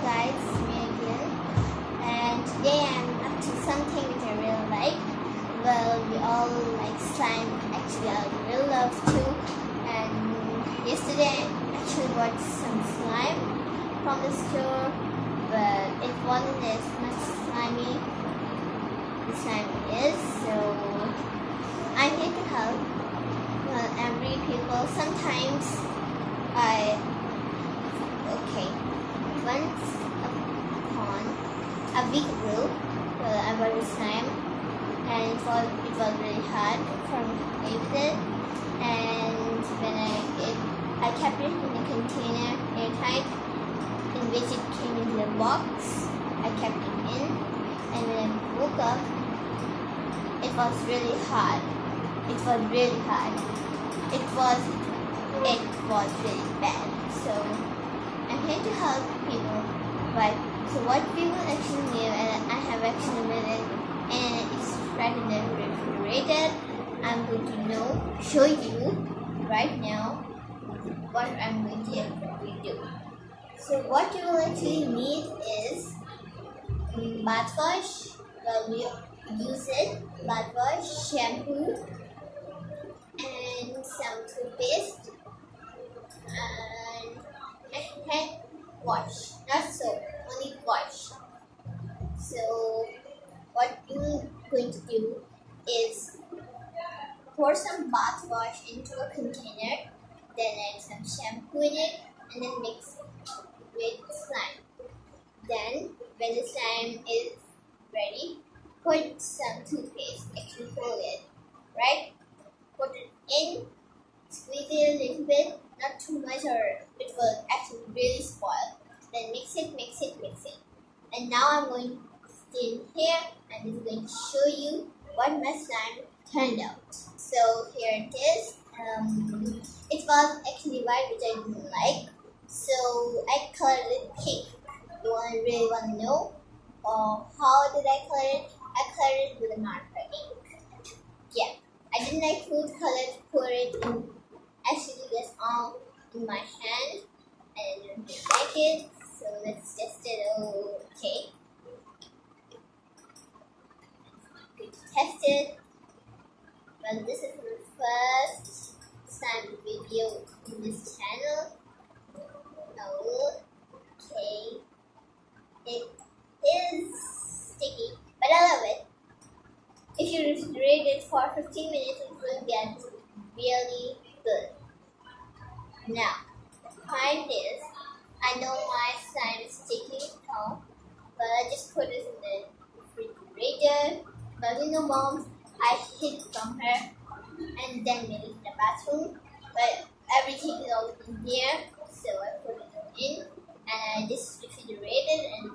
guys, it's me again, and today I'm up to something which I really like. Well, we all like slime. Actually, I really love too. And yesterday I actually bought some slime from the store, but it wasn't as much slimy the slime is. So I'm here to help. Well, every people sometimes once upon a week ago, I bought a slime, and it was really hard for me to play with it. And when I kept it in a container airtight, in which it came into the box. I kept it in, and when I woke up, it was really hard. It was really hard. It was really bad. So I'm here to help people. But so what we will actually need, and I have actually made it, and it's right in the refrigerator. I'm going to show you right now what I'm going to do. So what you will actually need is bath wash. Well, we use it, bath wash, shampoo, and some toothpaste, and a hand wash, not soap, only wash. So what you're going to do is pour some bath wash into a container, then add some shampoo in it, and then mix it with slime. Then when the slime is ready, put some toothpaste, actually fold it, right? Put it in, squeeze it a little bit, not too much or it will actually really spoil. Then mix it. And now I'm going to stand here and I'm going to show you what my slime turned out. So here it is. It was actually white, which I didn't like. So I colored it pink. You really want to know how did I color it? I colored it with a marker ink. Yeah, I didn't like food color to pour it in. Actually, that's all in my hand, and I didn't like it. So let's test it. Okay, good to test it. Well, this is my first slime video in this channel. Okay, it is sticky, but I love it. If you refrigerate it for 15 minutes, it will get really good. Now, the point is, I know my slime is sticky now, but I just put it in the refrigerator. But you know, Mom, I hid from her and then made it in the bathroom. But everything is all in there, so I put it in and I just refrigerated and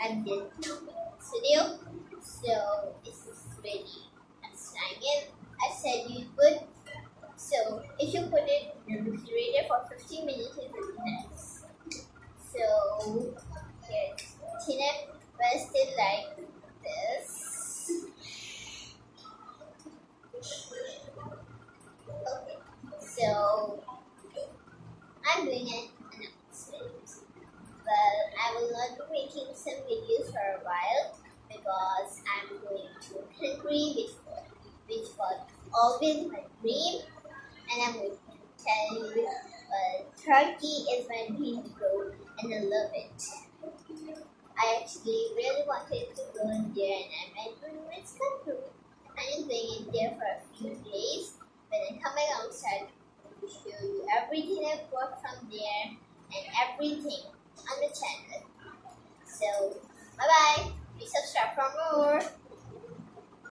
I did this video. So it's ready and slimy. I said you would. So if you put it in the refrigerator for 15 minutes, it will be nice. So here's the container, but it's still like this. Okay, so I'm doing an announcement. Well, I will not be making some videos for a while because I'm going to a country which was always my dream, and I'm going to tell you, Turkey is my dream to go, and I love it. I actually really wanted to go in there, and my dream has come true. I'm just going in there for a few days. When I come back outside, to show you everything I bought from there and everything on the channel. So, bye bye. Please subscribe for more.